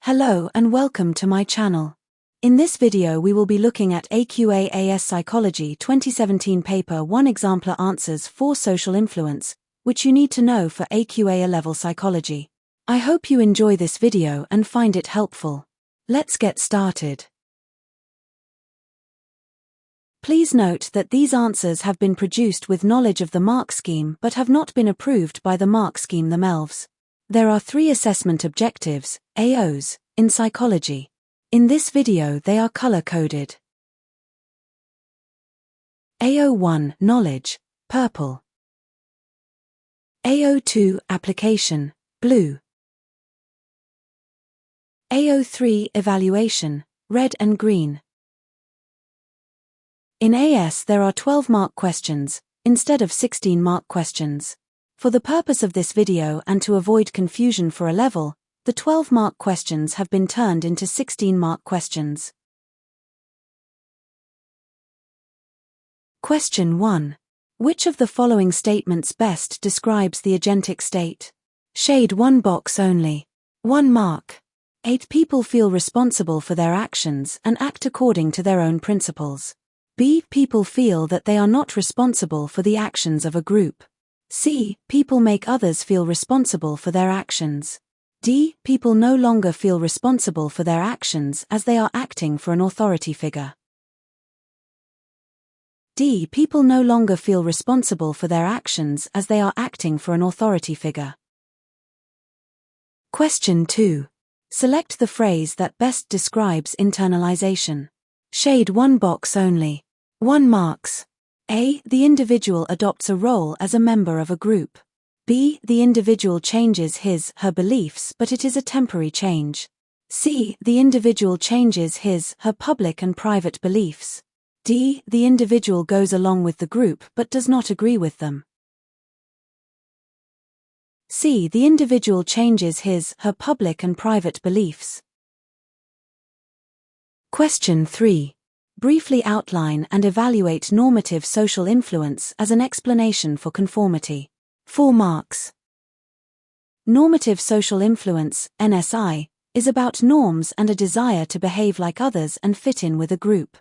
Hello and welcome to my channel. In this video we will be looking at AQA AS Psychology 2017 Paper 1 Example Answers for Social Influence, which you need to know for AQA A-Level Psychology. I hope you enjoy this video and find it helpful. Let's get started. Please note that these answers have been produced with knowledge of the mark scheme but have not been approved by the mark scheme themselves. There are 3 assessment objectives, AOs, in psychology. In this video they are color-coded. AO1 Knowledge, purple. AO2 Application, blue. AO3 Evaluation, red and green. In AS there are 12 mark questions, instead of 16 mark questions. For the purpose of this video and to avoid confusion for A-Level, the 12 mark questions have been turned into 16 mark questions. Question 1. Which of the following statements best describes the agentic state? Shade 1 box only. 1 mark. 8 people feel responsible for their actions and act according to their own principles. B. People feel that they are not responsible for the actions of a group. C. People make others feel responsible for their actions. D. People no longer feel responsible for their actions as they are acting for an authority figure. D. People no longer feel responsible for their actions as they are acting for an authority figure. Question 2. Select the phrase that best describes internalization. Shade 1 box only. 1 marks. A. The individual adopts a role as a member of a group. B. The individual changes his/her beliefs but it is a temporary change. C. The individual changes his/her public and private beliefs. D. The individual goes along with the group but does not agree with them. C. The individual changes his/her public and private beliefs. Question 3. Briefly outline and evaluate normative social influence as an explanation for conformity. 4 marks. Normative social influence, NSI, is about norms and a desire to behave like others and fit in with a group.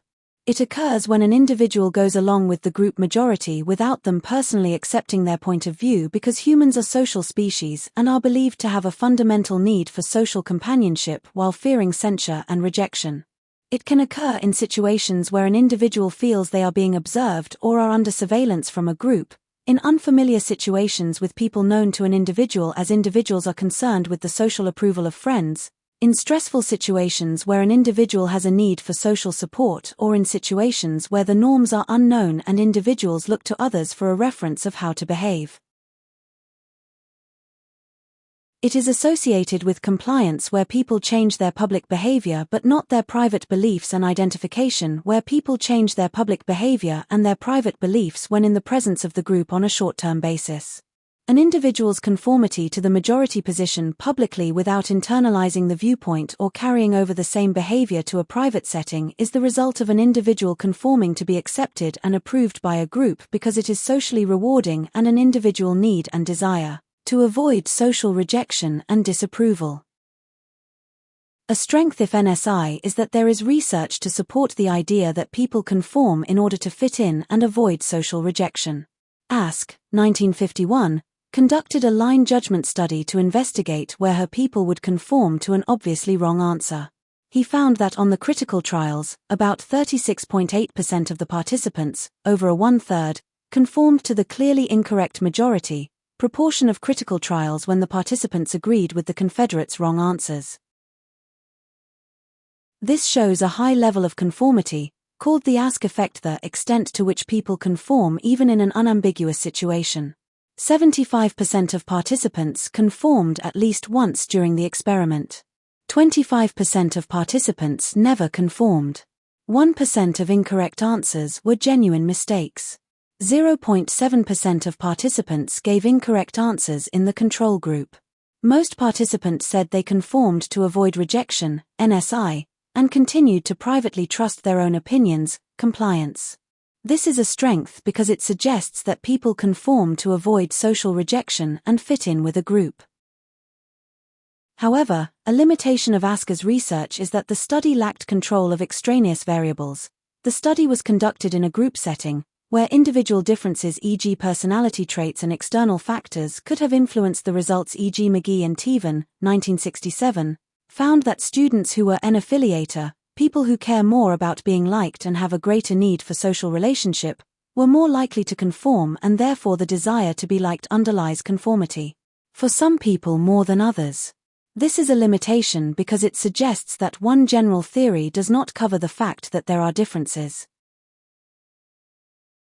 It occurs when an individual goes along with the group majority without them personally accepting their point of view because humans are social species and are believed to have a fundamental need for social companionship while fearing censure and rejection. It can occur in situations where an individual feels they are being observed or are under surveillance from a group, in unfamiliar situations with people known to an individual as individuals are concerned with the social approval of friends, in stressful situations where an individual has a need for social support or in situations where the norms are unknown and individuals look to others for a reference of how to behave. It is associated with compliance where people change their public behavior but not their private beliefs and identification where people change their public behavior and their private beliefs when in the presence of the group on a short-term basis. An individual's conformity to the majority position publicly without internalizing the viewpoint or carrying over the same behavior to a private setting is the result of an individual conforming to be accepted and approved by a group because it is socially rewarding and an individual need and desire to avoid social rejection and disapproval. A strength of NSI is that there is research to support the idea that people conform in order to fit in and avoid social rejection. Ask, 1951, conducted a line judgment study to investigate where her people would conform to an obviously wrong answer. He found that on the critical trials, about 36.8% of the participants, over a 1/3, conformed to the clearly incorrect majority proportion of critical trials when the participants agreed with the Confederates' wrong answers. This shows a high level of conformity, called the Ask effect, the extent to which people conform even in an unambiguous situation. 75% of participants conformed at least once during the experiment. 25% of participants never conformed. 1% of incorrect answers were genuine mistakes. 0.7% of participants gave incorrect answers in the control group. Most participants said they conformed to avoid rejection, NSI, and continued to privately trust their own opinions, compliance. This is a strength because it suggests that people conform to avoid social rejection and fit in with a group. However, a limitation of Asker's research is that the study lacked control of extraneous variables. The study was conducted in a group setting, where individual differences, e.g. personality traits and external factors, could have influenced the results, e.g. McGee and Teven, 1967, found that students who were N-affiliator, people who care more about being liked and have a greater need for social relationship, were more likely to conform, and therefore the desire to be liked underlies conformity. For some people more than others. This is a limitation because it suggests that one general theory does not cover the fact that there are differences.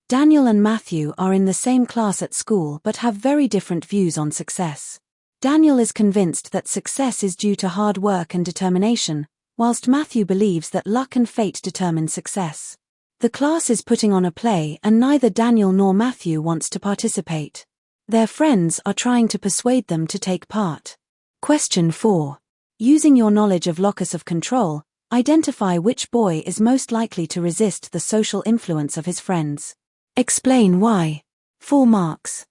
Daniel and Matthew are in the same class at school but have very different views on success. Daniel is convinced that success is due to hard work and determination, whilst Matthew believes that luck and fate determine success. The class is putting on a play and neither Daniel nor Matthew wants to participate. Their friends are trying to persuade them to take part. Question 4. Using your knowledge of locus of control, identify which boy is most likely to resist the social influence of his friends. Explain why. 4 marks.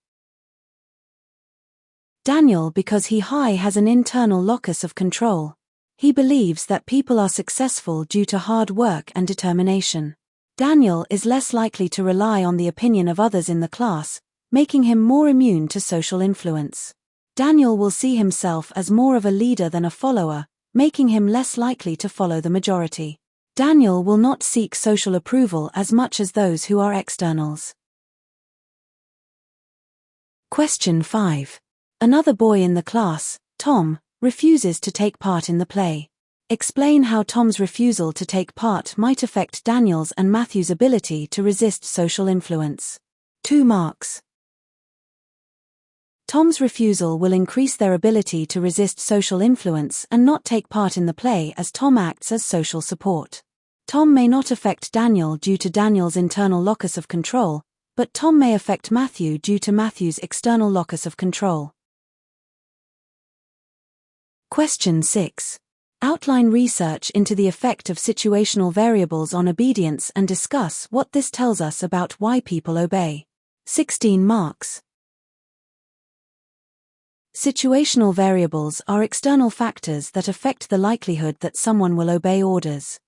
Daniel, because he has an internal locus of control. He believes that people are successful due to hard work and determination. Daniel is less likely to rely on the opinion of others in the class, making him more immune to social influence. Daniel will see himself as more of a leader than a follower, making him less likely to follow the majority. Daniel will not seek social approval as much as those who are externals. Question 5. Another boy in the class, Tom, refuses to take part in the play. Explain how Tom's refusal to take part might affect Daniel's and Matthew's ability to resist social influence. 2 marks. Tom's refusal will increase their ability to resist social influence and not take part in the play as Tom acts as social support. Tom may not affect Daniel due to Daniel's internal locus of control, but Tom may affect Matthew due to Matthew's external locus of control. Question 6. Outline research into the effect of situational variables on obedience and discuss what this tells us about why people obey. 16 marks. Situational variables are external factors that affect the likelihood that someone will obey orders.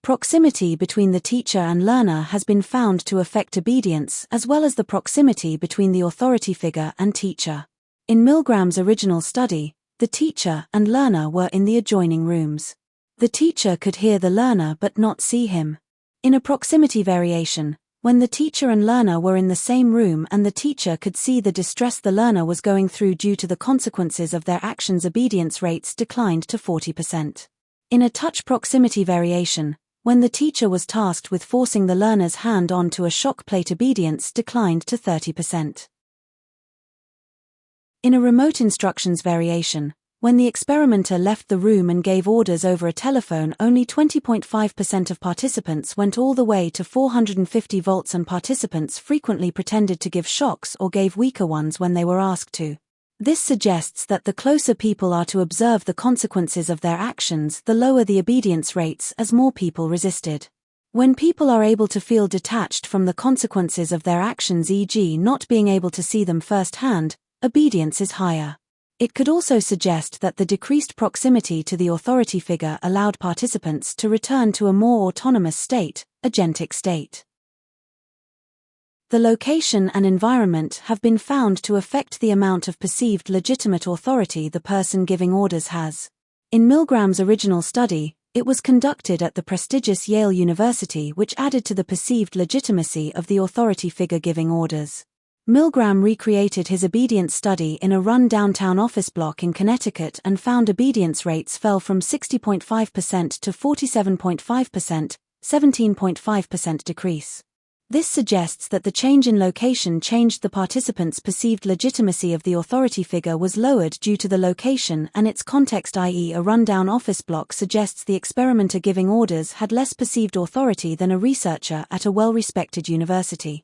Proximity between the teacher and learner has been found to affect obedience as well as the proximity between the authority figure and teacher. In Milgram's original study, the teacher and learner were in the adjoining rooms. The teacher could hear the learner but not see him. In a proximity variation, when the teacher and learner were in the same room and the teacher could see the distress the learner was going through due to the consequences of their actions, obedience rates declined to 40%. In a touch proximity variation, when the teacher was tasked with forcing the learner's hand onto a shock plate, obedience declined to 30%. In a remote instructions variation, when the experimenter left the room and gave orders over a telephone, only 20.5% of participants went all the way to 450 volts and participants frequently pretended to give shocks or gave weaker ones when they were asked to. This suggests that the closer people are to observe the consequences of their actions, the lower the obedience rates as more people resisted. When people are able to feel detached from the consequences of their actions, e.g. not being able to see them firsthand, obedience is higher. It could also suggest that the decreased proximity to the authority figure allowed participants to return to a more autonomous state, agentic state. The location and environment have been found to affect the amount of perceived legitimate authority the person giving orders has. In Milgram's original study, it was conducted at the prestigious Yale University, which added to the perceived legitimacy of the authority figure giving orders. Milgram recreated his obedience study in a run downtown office block in Connecticut and found obedience rates fell from 60.5% to 47.5%, 17.5% decrease. This suggests that the change in location changed the participants' perceived legitimacy of the authority figure was lowered due to the location and its context, i.e. a rundown office block suggests the experimenter giving orders had less perceived authority than a researcher at a well-respected university.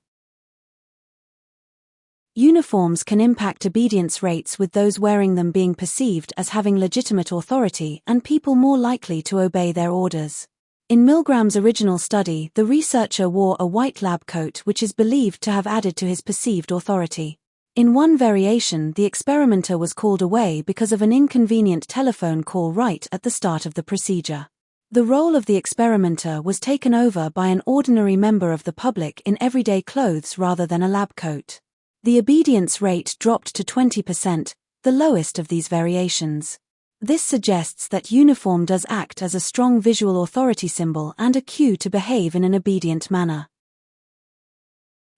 Uniforms can impact obedience rates, with those wearing them being perceived as having legitimate authority and people more likely to obey their orders. In Milgram's original study, the researcher wore a white lab coat which is believed to have added to his perceived authority. In one variation, the experimenter was called away because of an inconvenient telephone call right at the start of the procedure. The role of the experimenter was taken over by an ordinary member of the public in everyday clothes rather than a lab coat. The obedience rate dropped to 20%, the lowest of these variations. This suggests that uniform does act as a strong visual authority symbol and a cue to behave in an obedient manner.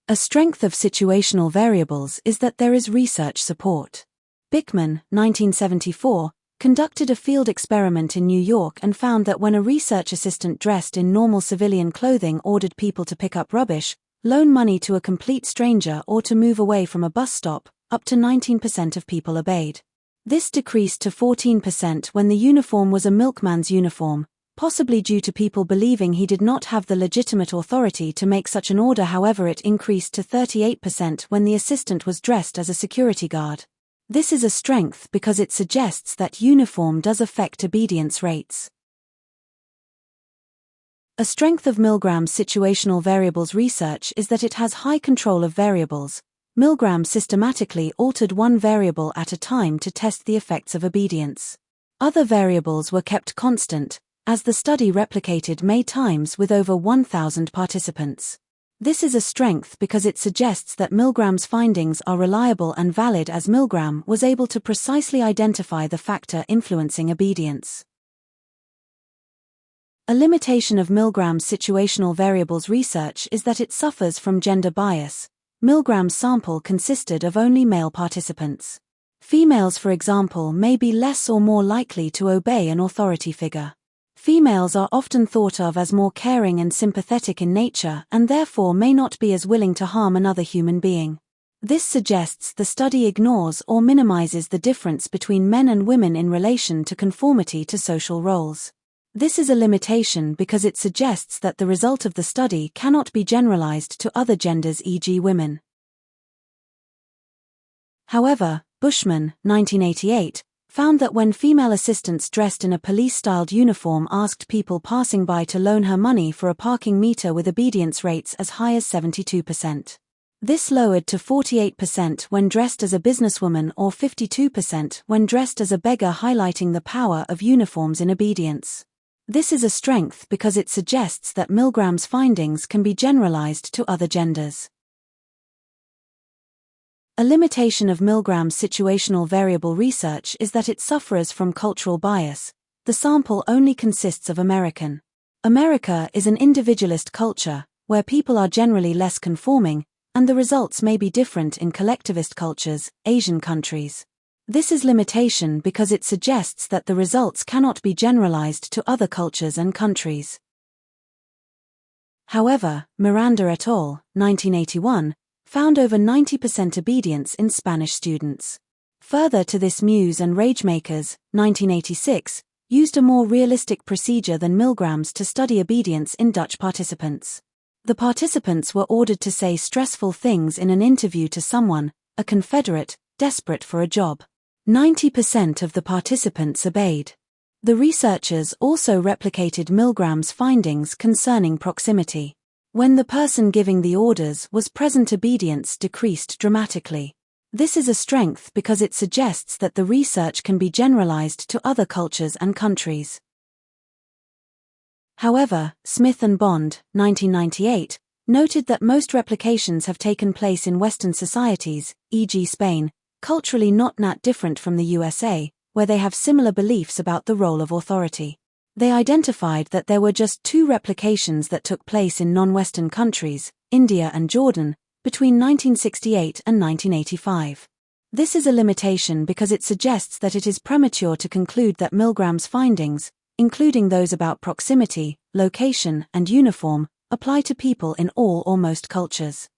A strength of situational variables is that there is research support. Bickman, 1974, conducted a field experiment in New York and found that when a research assistant dressed in normal civilian clothing ordered people to pick up rubbish, loan money to a complete stranger, or to move away from a bus stop, up to 19% of people obeyed. This decreased to 14% when the uniform was a milkman's uniform, possibly due to people believing he did not have the legitimate authority to make such an order. However, it increased to 38% when the assistant was dressed as a security guard. This is a strength because it suggests that uniform does affect obedience rates. A strength of Milgram's situational variables research is that it has high control of variables. Milgram systematically altered one variable at a time to test the effects of obedience. Other variables were kept constant, as the study replicated many times with over 1,000 participants. This is a strength because it suggests that Milgram's findings are reliable and valid, as Milgram was able to precisely identify the factor influencing obedience. A limitation of Milgram's situational variables research is that it suffers from gender bias. Milgram's sample consisted of only male participants. Females, for example, may be less or more likely to obey an authority figure. Females are often thought of as more caring and sympathetic in nature and therefore may not be as willing to harm another human being. This suggests the study ignores or minimizes the difference between men and women in relation to conformity to social roles. This is a limitation because it suggests that the result of the study cannot be generalized to other genders, e.g. women. However, Bushman, 1988, found that when female assistants dressed in a police-styled uniform asked people passing by to loan her money for a parking meter with obedience rates as high as 72%. This lowered to 48% when dressed as a businesswoman or 52% when dressed as a beggar, highlighting the power of uniforms in obedience. This is a strength because it suggests that Milgram's findings can be generalized to other genders. A limitation of Milgram's situational variable research is that it suffers from cultural bias. The sample only consists of American. America is an individualist culture, where people are generally less conforming, and the results may be different in collectivist cultures, Asian countries. This is limitation because it suggests that the results cannot be generalized to other cultures and countries. However, Miranda et al., 1981, found over 90% obedience in Spanish students. Further to this, Muse and Ragemakers, 1986, used a more realistic procedure than Milgram's to study obedience in Dutch participants. The participants were ordered to say stressful things in an interview to someone, a Confederate, desperate for a job. 90% of the participants obeyed. The researchers also replicated Milgram's findings concerning proximity. When the person giving the orders was present, obedience decreased dramatically. This is a strength because it suggests that the research can be generalized to other cultures and countries. However, Smith and Bond, 1998, noted that most replications have taken place in Western societies, e.g. Spain, culturally not that different from the USA, where they have similar beliefs about the role of authority. They identified that there were just 2 replications that took place in non-Western countries, India and Jordan, between 1968 and 1985. This is a limitation because it suggests that it is premature to conclude that Milgram's findings, including those about proximity, location, and uniform, apply to people in all or most cultures.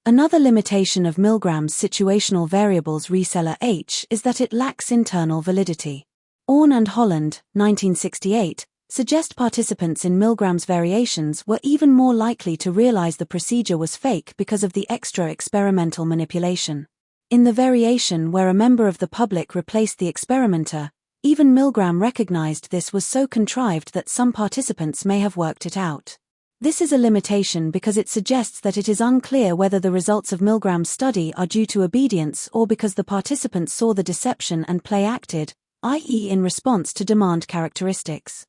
Another limitation of Milgram's situational variables reseller H is that it lacks internal validity. Orn and Holland, 1968, suggest participants in Milgram's variations were even more likely to realize the procedure was fake because of the extra experimental manipulation. In the variation where a member of the public replaced the experimenter, even Milgram recognized this was so contrived that some participants may have worked it out. This is a limitation because it suggests that it is unclear whether the results of Milgram's study are due to obedience or because the participants saw the deception and play acted, i.e. in response to demand characteristics.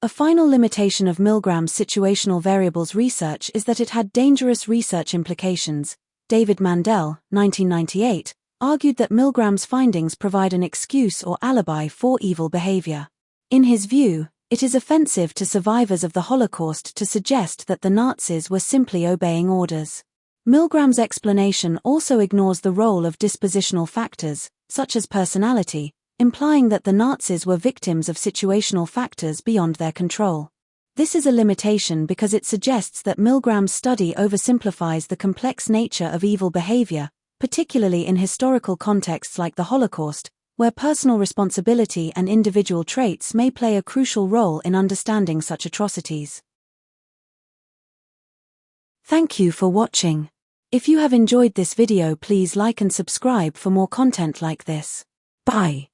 A final limitation of Milgram's situational variables research is that it had dangerous research implications. David Mandel, 1998, argued that Milgram's findings provide an excuse or alibi for evil behavior. In his view, it is offensive to survivors of the Holocaust to suggest that the Nazis were simply obeying orders. Milgram's explanation also ignores the role of dispositional factors, such as personality, implying that the Nazis were victims of situational factors beyond their control. This is a limitation because it suggests that Milgram's study oversimplifies the complex nature of evil behavior, particularly in historical contexts like the Holocaust, where personal responsibility and individual traits may play a crucial role in understanding such atrocities. Thank you for watching. If you have enjoyed this video, please like and subscribe for more content like this. Bye.